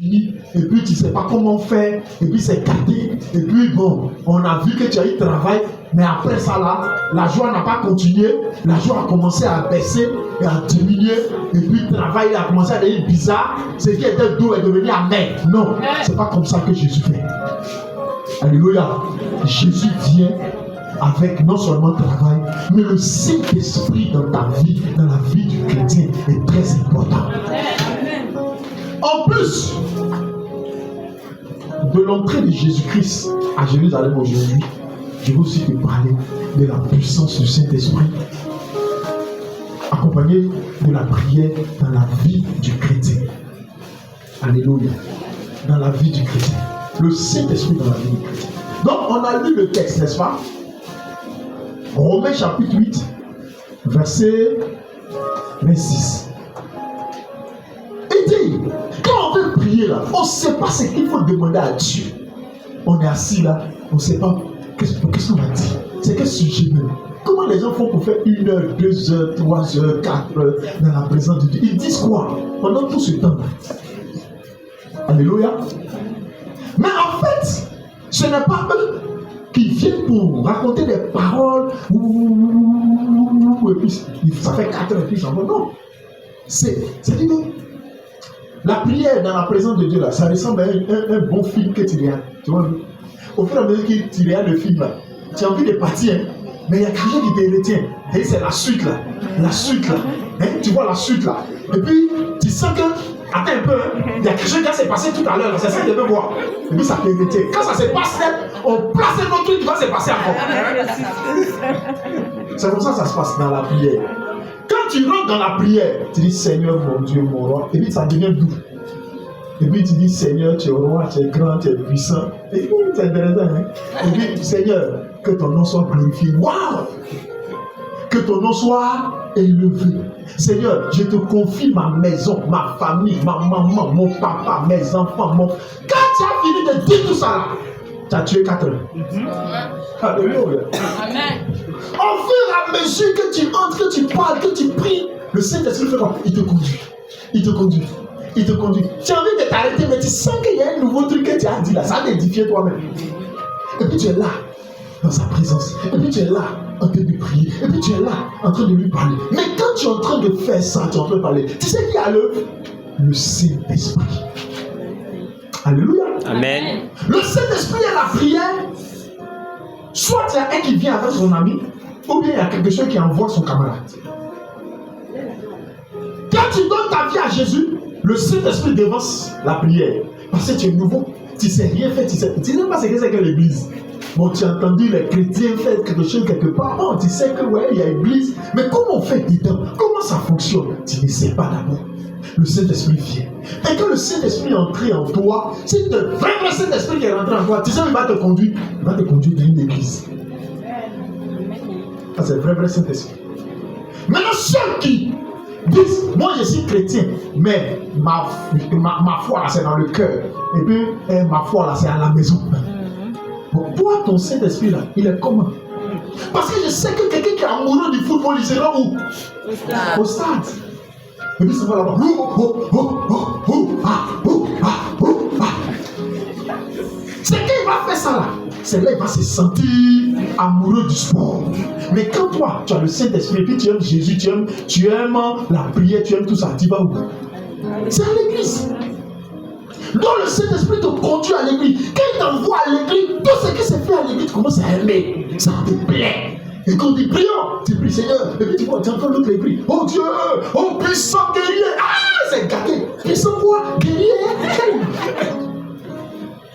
et puis tu ne sais pas comment faire, et puis c'est gâté, et puis bon, on a vu que tu as eu travail, mais après ça là, la joie n'a pas continué, la joie a commencé à baisser et à diminuer, et puis le travail a commencé à devenir bizarre, ce qui était doux est devenu amer. Non, c'est pas comme ça que Jésus fait. Alléluia. Jésus vient avec non seulement le travail, mais le Saint-Esprit dans ta vie, dans la vie du chrétien est très important. En plus de l'entrée de Jésus-Christ à Jérusalem aujourd'hui, je veux aussi te parler de la puissance du Saint-Esprit, accompagnée de la prière dans la vie du chrétien. Alléluia. Dans la vie du chrétien. Le Saint-Esprit dans la vie du chrétien. Donc, on a lu le texte, n'est-ce pas? Romains chapitre 8, verset 26. Il dit, quand on veut prier là, on ne sait pas ce qu'il faut demander à Dieu. On est assis là, on ne sait pas qu'est-ce qu'on va dire. C'est quel sujet même. Comment les gens font pour faire 1 heure, 2 heures, 3 heures, 4 heures dans la présence de Dieu? Ils disent quoi pendant tout ce temps? Alléluia. Mais en fait, ce n'est pas eux qui viennent pour raconter des paroles, et puis ça fait 4 heures et puis ça va. Non. C'est-à-dire que la prière dans la présence de Dieu, là, ça ressemble à un bon film que tu regardes. Tu vois, au fur et à mesure que tu regardes le film, là, tu as envie de partir, hein, mais il y a quelque chose qui te retient. Et c'est la suite, là. La suite, là. Hein, tu vois la suite, là. Et puis, tu sens que, attends un peu, hein, il y a quelque chose qui s'est passé tout à l'heure, c'est ça que tu veux voir. Et puis, ça te retient. Quand ça se passe, on place un autre truc qui va se passer encore. C'est comme ça que ça se passe dans la prière. Quand tu rentres dans la prière, tu dis Seigneur mon Dieu, mon roi, et puis ça devient doux. Et puis tu dis Seigneur, tu es roi, tu es grand, tu es puissant. Et puis c'est intéressant, hein? Et puis Seigneur, que ton nom soit glorifié. Waouh! Que ton nom soit élevé. Seigneur, je te confie ma maison, ma famille, ma maman, mon papa, mes enfants. Quand tu as fini de dire tout ça là, tu as tué 4 heures. Alléluia. Amen. Au fur et à mesure que tu entres, que tu parles, que tu pries, le Saint-Esprit fait quoi? Il te conduit. Il te conduit. Il te conduit. Tu as envie de t'arrêter, mais tu sens qu'il y a un nouveau truc que tu as dit là. Ça a édifié toi-même. Et puis tu es là, dans sa présence. Et puis tu es là, en train de prier. Et puis tu es là, en train de lui parler. Mais quand tu es en train de faire ça, tu es en train de parler, tu sais qui a le Saint-Esprit. Alléluia. Amen. Le Saint-Esprit est la prière. Soit il y a un qui vient avec son ami, ou bien il y a quelque chose qui envoie son camarade. Quand tu donnes ta vie à Jésus, le Saint-Esprit devance la prière. Parce que tu es nouveau, tu ne sais rien faire, tu ne sais pas ce que c'est que l'église. Bon, tu as entendu les chrétiens faire quelque chose quelque part. Bon, tu sais que ouais, il y a l'église. Mais comment on fait dedans? Comment ça fonctionne? Tu ne sais pas d'abord. Le Saint-Esprit vient. Et quand le Saint-Esprit est entré en toi, c'est le vrai Saint-Esprit qui est rentré en toi. Tu sais, il va te conduire. Il va te conduire dans une église. Ça, c'est le vrai Saint-Esprit. Maintenant, ceux qui disent, moi je suis chrétien, mais ma foi là c'est dans le cœur. Et puis, ma foi là c'est à la maison. Bon, toi, ton Saint-Esprit là, il est comment? Parce que je sais que quelqu'un qui est amoureux du football, il sera où? Au stade. Et puis ça va là-bas. C'est qu'il va faire ça là. C'est là qu'il va se sentir amoureux du sport. Mais quand toi, tu as le Saint-Esprit, et puis tu aimes Jésus, tu aimes la prière, tu aimes tout ça, tu vas où? C'est à l'église. Donc le Saint-Esprit te conduit à l'église. Quand il t'envoie à l'église, tout ce qui se fait à l'église, tu commences à aimer. Ça te plaît. Et quand tu pries, tu pries Seigneur. Et puis tu vois, tu entends l'autre les prie. Oh Dieu, oh puissant guerrier. Ah, c'est gâté. Puissant quoi? Guerrier.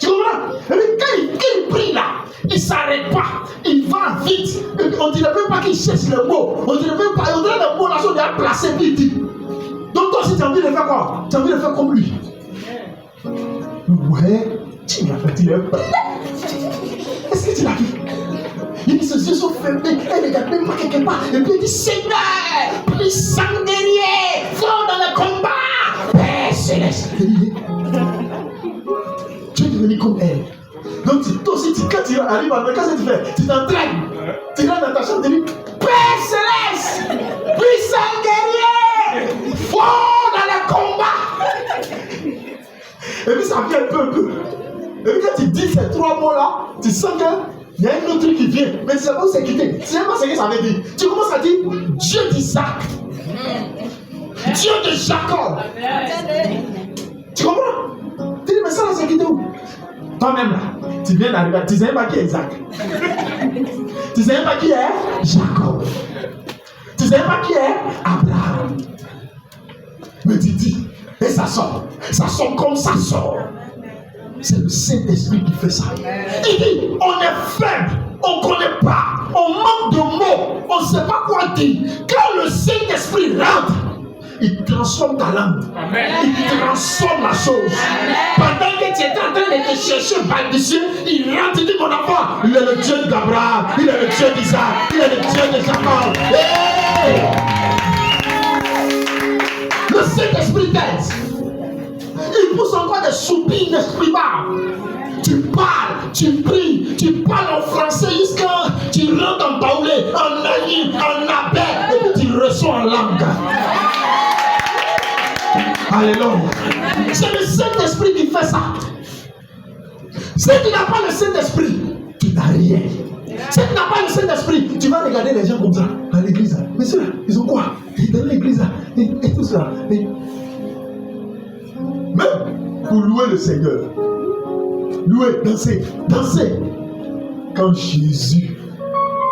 Tu comprends? Et puis quand il prie là, il ne s'arrête pas. Il va vite. Et puis on ne dirait même pas qu'il cherche le mot. On dirait même pas. On dirait le mot là, on dirait placé, puis il dit. Donc toi, si tu as envie de faire quoi? Tu as envie de faire comme lui. Ouais, tu m'as fait dire. Est-ce que tu l'as vu? Il dit ses yeux sont fermés, elle ne regarde même pas quelque part. Et puis il dit Seigneur, puissant guerrier, fort dans le combat, Père céleste. Tu es devenu comme elle. Donc toi aussi, quand tu arrives à qu'est-ce que tu fais? Tu t'entraînes. Tu rentres dans ta chambre, tu dis Père céleste, puissant guerrier, fort dans le combat. Et puis ça vient un peu. Et puis quand tu dis ces 3 mots-là, tu sens qu'il y a un autre truc qui vient. Mais c'est pas sécurité. Tu sais pas ce que ça veut dire. Tu commences à dire Dieu d'Isaac. Dieu de Jacob. Tu comprends? Tu dis, mais ça, la sécurité où? Toi-même là, tu viens d'arriver, tu ne sais même pas qui est Isaac. Tu ne sais même pas qui est Jacob. Tu ne sais même pas qui est Abraham. Mais tu dis, et ça sort comme ça sort. C'est le Saint-Esprit qui fait ça. Il dit, on est faible, on ne connaît pas, on manque de mots, on ne sait pas quoi dire. Quand le Saint-Esprit rentre, il transforme ta langue. Amen. Il transforme la chose. Amen. Pendant que tu étais en train de te chercher par dessus, il rentre et dit, mon enfant, il est le Dieu d'Abraham, il est le Dieu d'Isaac, il est le Dieu de Jacob. Hey! Le Saint-Esprit t'aide. Il pousse encore des soupirs inexprimables. Tu parles, tu pries, tu parles en français jusqu'à tu rentres en baoulé, en agni, en abé, et puis tu reçois en langue. Alléluia. C'est le Saint-Esprit qui fait ça. Si tu n'as pas le Saint-Esprit, tu n'as rien. Si tu n'as pas le Saint-Esprit, tu vas regarder les gens comme ça dans l'église. Mais ceux-là, ils ont quoi? Dans l'église et tout ça. Même pour louer le Seigneur, louer, danser. Quand Jésus,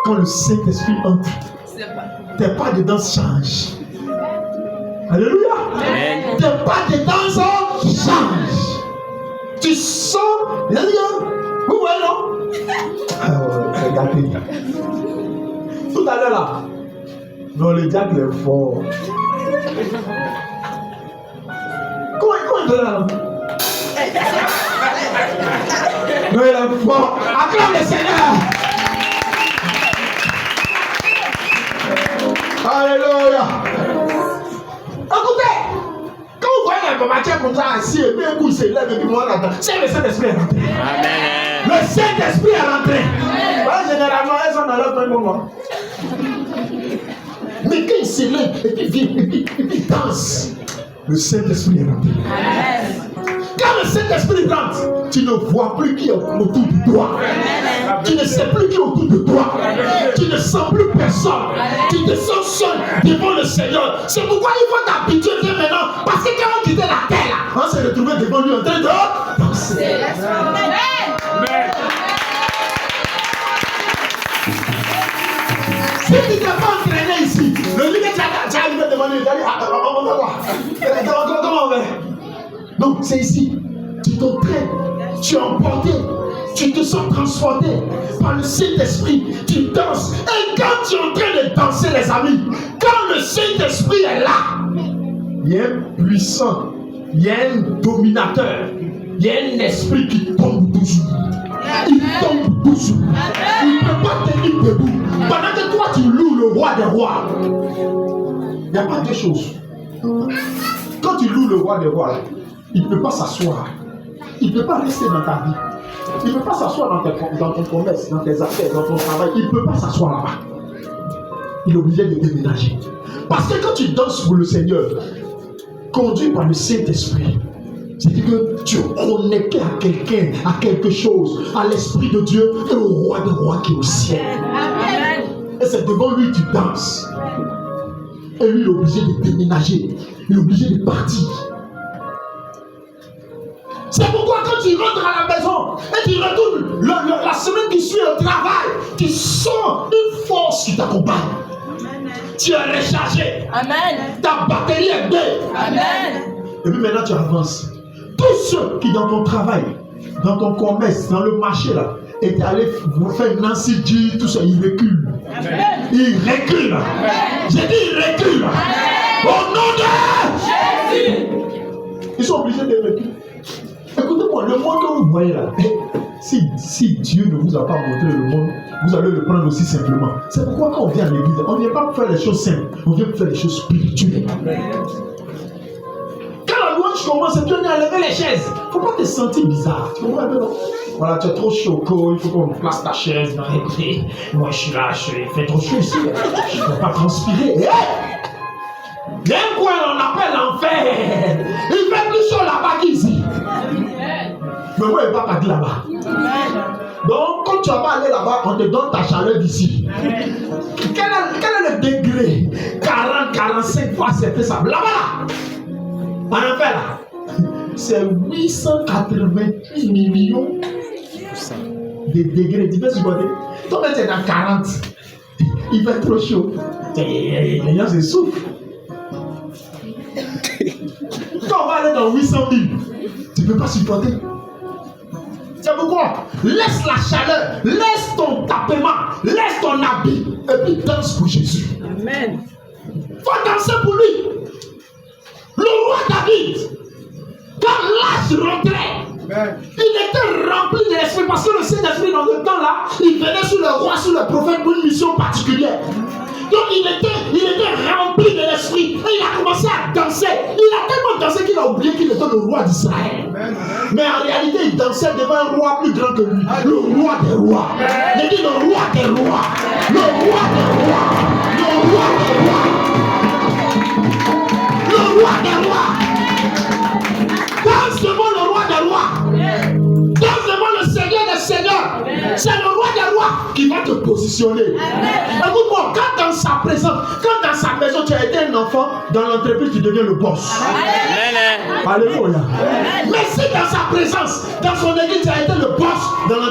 quand le Saint-Esprit entre, tes pas de danse changent. Alléluia. Amen. Tes pas de danse changent. Tu sens, vous voyez non? Regardez. Tout à l'heure là, non, le diable est fort. Comment il est là? Non, il est fort. Acclame le Seigneur. Alléluia. Écoutez, quand vous voyez un matin comme ça assis, et puis un coup il se lève et puis moi là-dedans, c'est le Saint-Esprit est rentré. Amen. Le Saint-Esprit est rentré. Ouais, généralement, elles sont dans leur moment. Mais quand il se lève et puis vient et puis danse, le Saint-Esprit est rentré. Amen. Quand le Saint-Esprit rentre, tu ne vois plus qui est autour de toi. Amen. Tu ne sais plus qui est autour de toi. Amen. Tu ne sens plus personne. Amen. Tu te sens seul devant le Seigneur. C'est pourquoi il faut t'habituer maintenant. Parce que quand on quittait la terre, là, on s'est retrouvé devant lui en train de danser. Amen. Si tu ne t'es pas entraîné ici, le lit que tu as arrivé devant lui, tu as dit, on va voir. Comment on va? Donc c'est ici, tu t'entraînes, tu es emporté, tu te sens transporté par le Saint-Esprit, tu danses. Et quand tu es en train de danser, les amis, quand le Saint-Esprit est là, il y a un puissant, il y a un dominateur, il y a un esprit qui tombe toujours. Il tombe toujours. Il ne peut pas tenir debout. Pendant que toi tu loues le roi des rois, il n'y a pas deux choses. Quand tu loues le roi des rois, il ne peut pas s'asseoir. Il ne peut pas rester dans ta vie. Il ne peut pas s'asseoir dans ton commerce, dans tes affaires, dans ton travail. Il ne peut pas s'asseoir là-bas. Il est obligé de déménager. Parce que quand tu danses pour le Seigneur, conduit par le Saint-Esprit, c'est-à-dire que tu es connecté à quelqu'un, à quelque chose, à l'Esprit de Dieu et au roi des rois qui est au ciel. Amen. Et c'est devant lui que tu danses. Et lui, il est obligé de déménager. Il est obligé de partir. C'est pourquoi quand tu rentres à la maison et tu retournes la semaine qui suit au travail, tu sens une force qui t'accompagne. Amen. Tu es rechargé. Amen. Ta batterie est belle. Amen. Et puis maintenant tu avances. Tous ceux qui dans ton travail, dans ton commerce, dans le marché là, étaient allés vous faire Nancy G, tout ça, ils reculent. Amen. Ils reculent. Amen. J'ai dit ils reculent. Amen. Au nom de Jésus. Ils sont obligés de reculer. Écoutez-moi, le monde que vous voyez là, si Dieu ne vous a pas montré le monde, vous allez le prendre aussi simplement. C'est pourquoi quand on vient à l'église, on ne vient pas pour faire les choses simples, on vient pour faire les choses spirituelles. Amen. Quand la louange commence, tu viens enlever les chaises. Il ne faut pas te sentir bizarre. Tu comprends un peu, non? Voilà, tu es trop choco, il faut qu'on place ta chaise. Non, écoutez, moi je suis là, il fait trop chaud ici. Je ne peux pas transpirer. Hey! Il y a un coin, on appelle l'enfer. Il fait plus chaud là-bas qu'ici. Mais moi, je ne vais pas partir là-bas. Donc, quand tu vas pas aller là-bas, on te donne ta chaleur d'ici. Quel est le degré? 40, 45 fois, c'est faisable. Là-bas, en enfer, là, c'est 888 millions de degrés. Tu peux supporter? Toi, tu es dans 40. Il fait trop chaud. Les gens se souffrent. Quand on va aller dans 800 000, tu ne peux pas supporter. C'est pourquoi laisse la chaleur, laisse ton tapement, laisse ton habit et puis danse pour Jésus. Amen. Faut danser pour lui. Le roi David, quand l'âge rentrait, il était rempli de l'esprit parce que le Saint-Esprit dans le temps là, il venait sur le roi, sur le prophète pour une mission particulière. Donc il était rempli de l'esprit et il a commencé à danser. Il a tellement dansé qu'il a oublié qu'il était le roi d'Israël. Mais en réalité, il dansait devant un roi plus grand que lui. Le roi des rois. Il dit le roi des rois. Le roi des rois. Le roi des rois. Le roi des rois. Danse devant le roi des rois. Danse devant le Seigneur des seigneurs. C'est le roi des rois qui va te positionner. Écoute-moi, quand dans sa présence, quand dans sa maison tu as été un enfant, dans l'entreprise tu deviens le boss. Alléluia. Mais si dans sa présence, dans son église tu as été le boss, dans l'entreprise